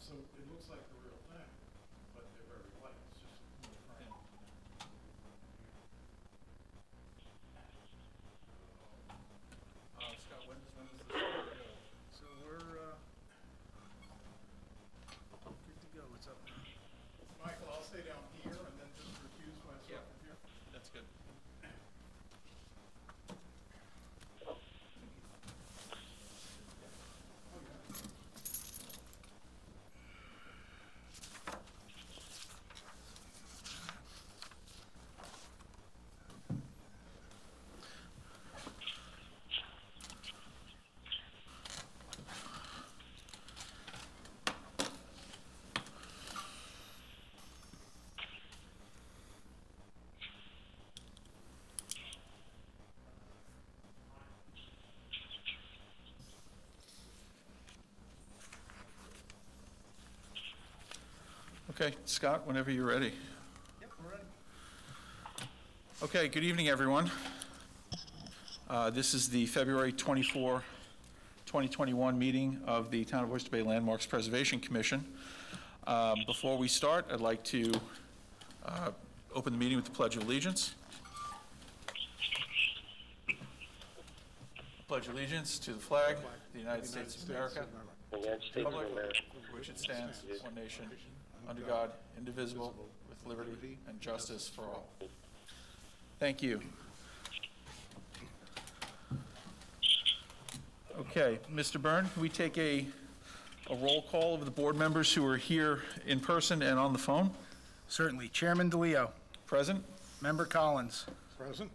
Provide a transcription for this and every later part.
so it looks like the real thing, but they're very light. It's just a cool frame. Scott, when does this start? So we're good to go. What's up? Michael, I'll stay down here and then just recuse myself Yeah. from here. That's good. Okay, Scott, whenever you're ready. Yep, we're ready. Okay, good evening, everyone. This is the February 24, 2021 meeting of the Town of Oyster Bay Landmarks Preservation Commission. Before we start, I'd like to open the meeting with the Pledge of Allegiance. Pledge allegiance to the flag, of the United States of America, United States of Republic America, for which it stands, one nation, under God, indivisible, with liberty and justice for all. Thank you. Okay, Mr. Byrne, can we take a roll call of the board members who are here in person and on the phone? Certainly. Chairman DeLeo. Present? Member Collins. Present?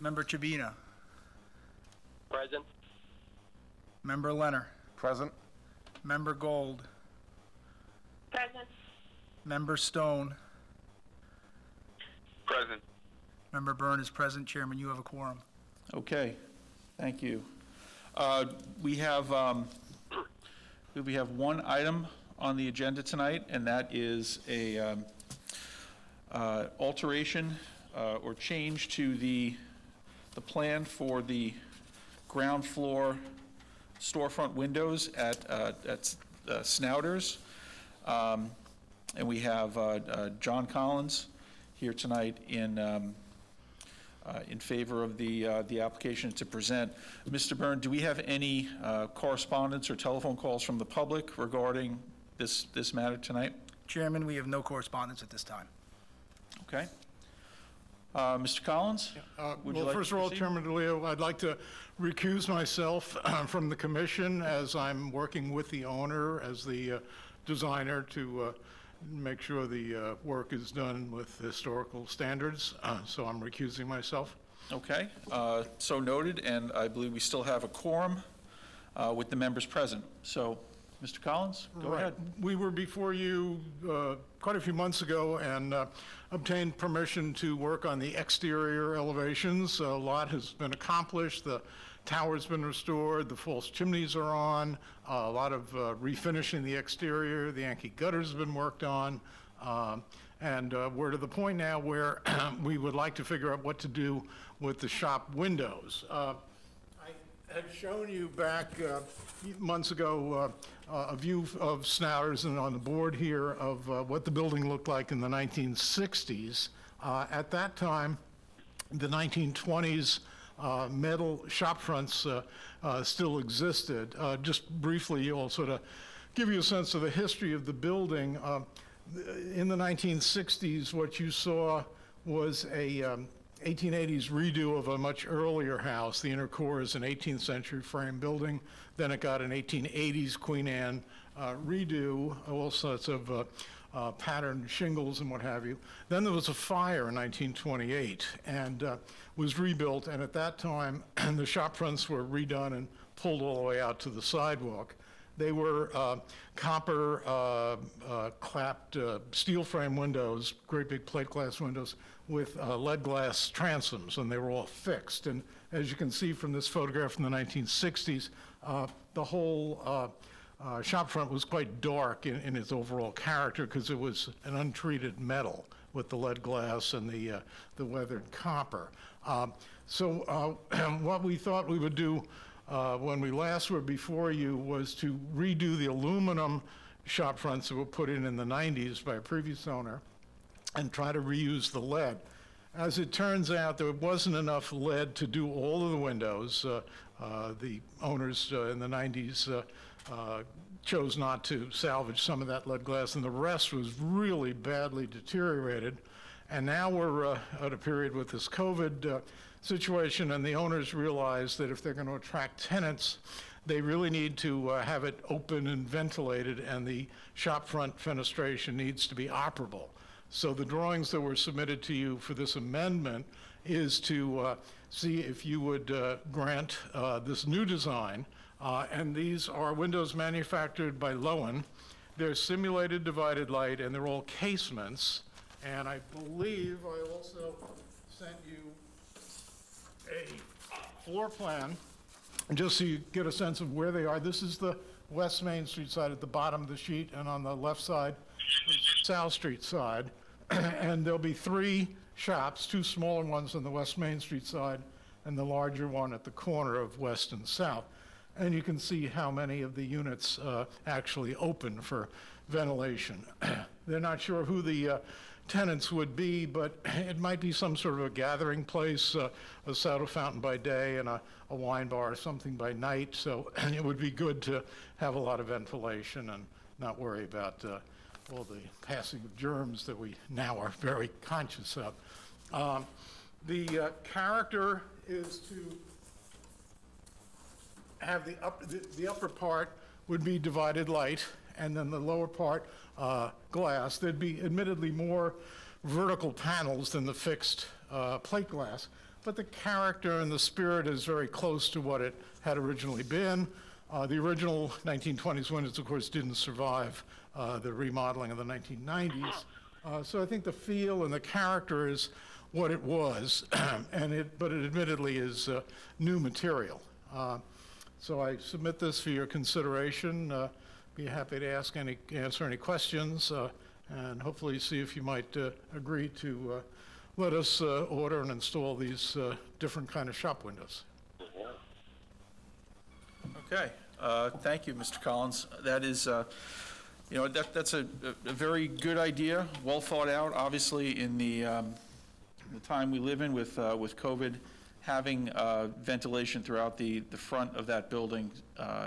Member Chabina. present. Member Leonard. Present. Member Gold. Present. Member Stone. Present. Member Byrne is present. Chairman, you have a quorum. Okay, thank you. We have one item on the agenda tonight, and that is a alteration or change to the plan for the ground floor storefront windows at Snouters. And we have John Collins here tonight in favor of the application to present. Mr. Byrne, do we have any correspondence or telephone calls from the public regarding this matter tonight? Chairman, we have no correspondence at this time. Okay. Mr. Collins? Would you Well, like first to of all, proceed? Chairman DeLeo, I'd like to recuse myself from the commission as I'm working with the owner as the designer to make sure the work is done with historical standards. So I'm recusing myself. Okay, so noted, and I believe we still have a quorum with the members present. So, Mr. Collins, go Right. ahead. We were before you quite a few months ago and obtained permission to work on the exterior elevations. A lot has been accomplished. The tower's been restored. The false chimneys are on. A lot of refinishing the exterior. The Yankee gutters have been worked on. And we're to the point now where we would like to figure out what to do with the shop windows. I had shown you back months ago a view of Snouters and on the board here of what the building looked like in the 1960s. At that time, the 1920s metal shop fronts still existed. Just briefly, also to give you a sense of the history of the building, in the 1960s, what you saw was a 1880s redo of a much earlier house. The inner core is an 18th century frame building. Then it got an 1880s Queen Anne redo, all sorts of patterned shingles and what have you. Then there was a fire in 1928 and was rebuilt. And at that time, the shop fronts were redone and pulled all the way out to the sidewalk. They were copper clapped steel frame windows, great big plate glass windows with lead glass transoms, and they were all fixed. And as you can see from this photograph from the 1960s, the whole shop front was quite dark in its overall character because it was an untreated metal with the lead glass and the weathered copper. So what we thought we would do when we last were before you was to redo the aluminum shop fronts that were put in the 90s by a previous owner and try to reuse the lead. As it turns out, there wasn't enough lead to do all of the windows. The owners in the 90s chose not to salvage some of that lead glass, and the rest was really badly deteriorated. And now we're at a period with this COVID situation, and the owners realize that if they're going to attract tenants, they really need to have it open and ventilated, and the shop front fenestration needs to be operable. So the drawings that were submitted to you for this amendment is to see if you would grant this new design. And these are windows manufactured by Lowen. They're simulated divided light, and they're all casements. And I believe I also sent you a floor plan, just so you get a sense of where they are. This is the West Main Street side at the bottom of the sheet, and on the left side is the South Street side. And there'll be 3 shops, 2 smaller ones on the West Main Street side, and the larger one at the corner of West and South. And you can see how many of the units actually open for ventilation. They're not sure who the tenants would be, but it might be some sort of a gathering place, a soda fountain by day and a wine bar or something by night. So it would be good to have a lot of ventilation and not worry about all the passing of germs that we now are very conscious of. The character is to have the upper part would be divided light, and then the lower part glass. There'd be admittedly more vertical panels than the fixed plate glass, but the character and the spirit is very close to what it had originally been. The original 1920s windows, of course, didn't survive the remodeling of the 1990s. So I think the feel and the character is what it was, but it admittedly is new material. So I submit this for your consideration. Be happy to answer any questions, and hopefully see if you might agree to let us order and install these different kind of shop windows. Okay, thank you, Mr. Collins. That is, that's a very good idea, well thought out. Obviously, in the time we live in with COVID, having ventilation throughout the front of that building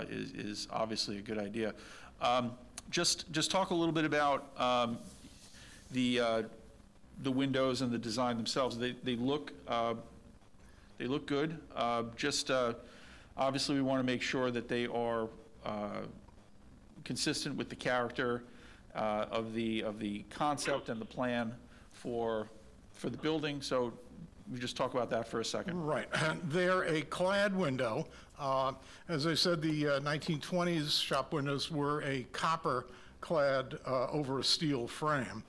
is obviously a good idea. Just talk a little bit about the windows and the design themselves. They look good. Obviously, we want to make sure that they are consistent with the character of the concept and the plan for the building. So we just talk about that for a second. Right. They're a clad window. As I said, the 1920s shop windows were a copper clad over a steel frame.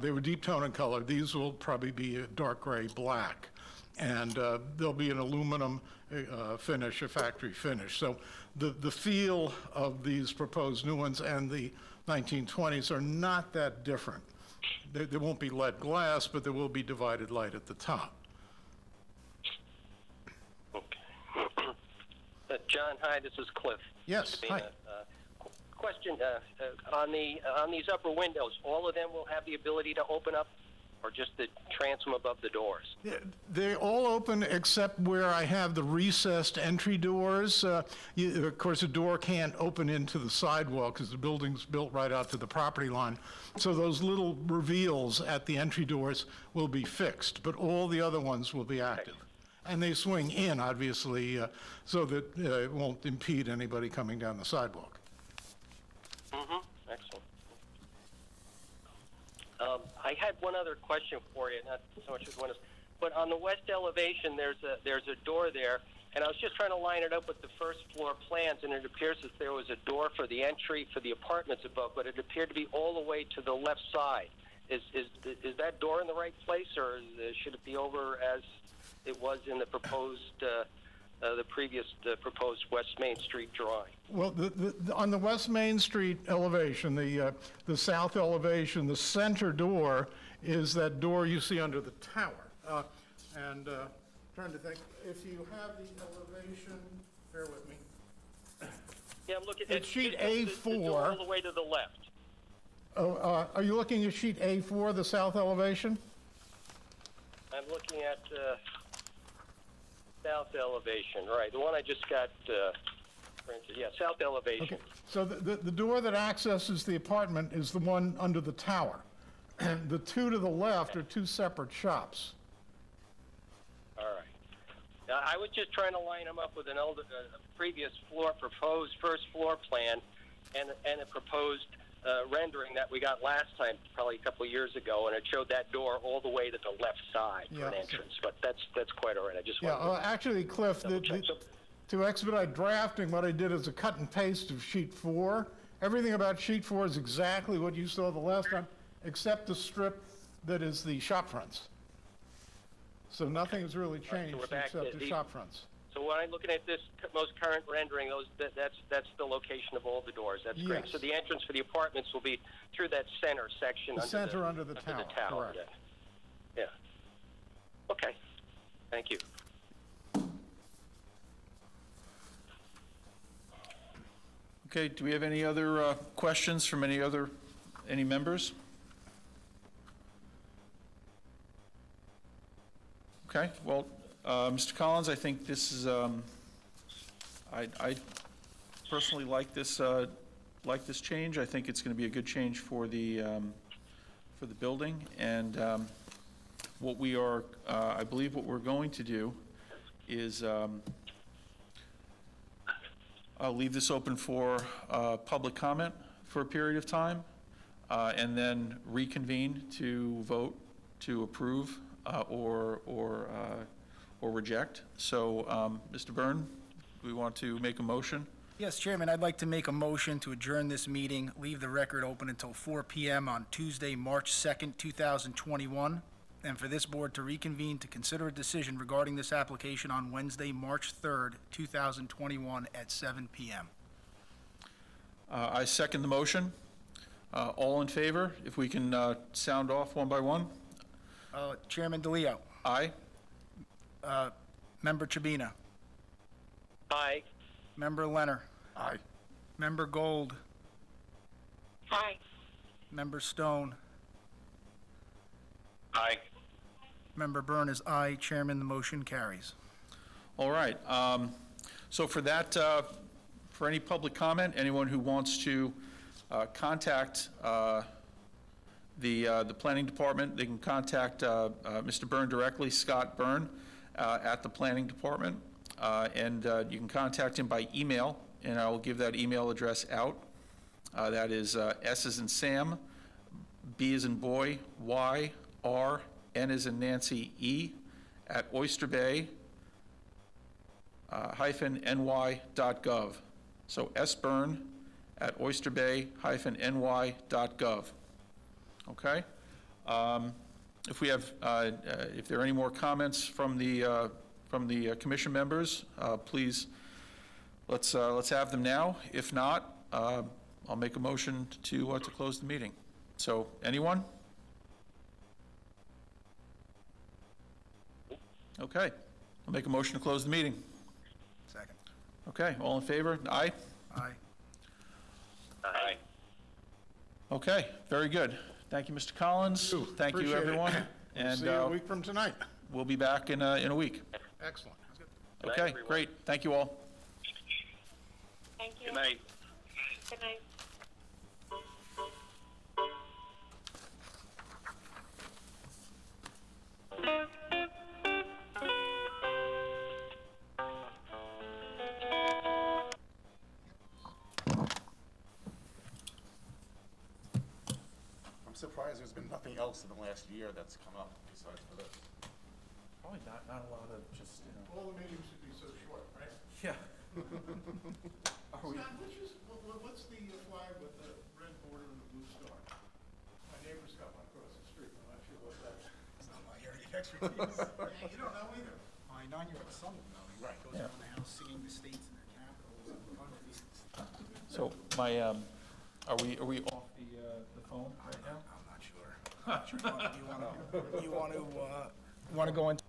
They were deep tone in color. These will probably be a dark gray black. And there'll be an aluminum finish, a factory finish. So the feel of these proposed new ones and the 1920s are not that different. There won't be lead glass, but there will be divided light at the top. John, hi, this is Cliff. Yes, hi. Question, on these upper windows, all of them will have the ability to open up, or just the transom above the doors? Yeah, they all open except where I have the recessed entry doors. Of course, a door can't open into the sidewalk because the building's built right out to the property line. So those little reveals at the entry doors will be fixed, but all the other ones will be active. And they swing in, obviously, so that it won't impede anybody coming down the sidewalk. Excellent. I had one other question for you, not so much as one, but on the west elevation, there's a door there, and I was just trying to line it up with the first floor plans, and it appears that there was a door for the entry for the apartments above, but it appeared to be all the way to the left side. Is that door in the right place, or should it be over as it was in the proposed, the previous proposed West Main Street drawing? Well, on the West Main Street elevation, the south elevation, the center door is that door you see under the tower. Trying to think, if you have the elevation bear with me. Yeah, I'm looking. It's sheet the door A4. all the way to the left. Oh, are you looking at sheet A4, the south elevation? I'm looking at south elevation, right? The one I just got printed. Yeah, south elevation. Okay, so the door that accesses the apartment is the one under the tower. And the two to the left are two separate shops. All right. Now, I was just trying to line them up with an older, previous proposed first floor plan, and a proposed rendering that we got last time, probably a couple of years ago, and it showed that door all the way to the left side for an Yeah. entrance. But that's quite all right. I just Yeah, wanted to actually, Cliff, double-check. to expedite drafting, what I did is a cut and paste of sheet 4. Everything about sheet 4 is exactly what you saw the last time, except the strip that is the shop fronts. So nothing has really changed we're back except to the the- shop fronts. So when I'm looking at this most current rendering, that's the location of all the doors. That's great. Yes. So the entrance for the apartments will be through that center section. The center under the tower, correct. Yeah. Okay. Thank you. Okay, do we have any other questions from any members? Okay, well, Mr. Collins, I think this is, I personally like this change. I think it's going to be a good change for the building, and what we are, I believe what we're going to do is, I'll leave this open for public comment for a period of time, and then reconvene to vote to approve or reject. So, Mr. Byrne, we want to make a motion? Yes, Chairman, I'd like to make a motion to adjourn this meeting, leave the record open until 4 p.m. on Tuesday, March 2nd, 2021, and for this board to reconvene to consider a decision regarding this application on Wednesday, March 3rd, 2021, at 7 p.m. I second the motion. All in favor? If we can sound off one by one? Chairman DeLeo, Aye? Member Chabina, Aye. Member Leonard, Aye. Member Gold, Aye. Member Stone, Aye. Member Byrne is aye. Chairman, the motion carries. All right. So for that, for any public comment, anyone who wants to contact the planning department, they can contact Mr. Byrne directly, Scott Byrne, at the planning department. And you can contact him by email, and I will give that email address out. That is S as in Sam, B as in boy, Y, R, N as in Nancy, E, at Oyster Bay, -ny.gov. So sbyrne at oysterbay-ny.gov. Okay? If we have, if there are any more comments from the commission members, please, let's have them now. If not, I'll make a motion to close the meeting. So, anyone? Okay, I'll make a motion to close the meeting. Second. Okay, all in favor? Aye? Aye. Aye. Okay, very good. Thank you, Mr. Collins. Thank you, Appreciate it. everyone. We'll And see you a week from tonight. we'll be back in a week. Excellent. Good night, Okay, everyone. great. Thank you all. Thank you. Good night. Good night. I'm surprised there's been nothing else in the last year that's come up besides for this. Probably not a lot of just, All the meetings should be so short, right? Yeah. Scott, what's the flag with the red border and the blue star? My neighbor's got one across the street, I'm not sure what that is. It's not my area of expertise. Yeah, you don't know either. My 9-year-old son will know. He goes Yeah. around the house singing the states and their capitals and countries. So my, are we off the phone right now? I'm not sure. You want to go into?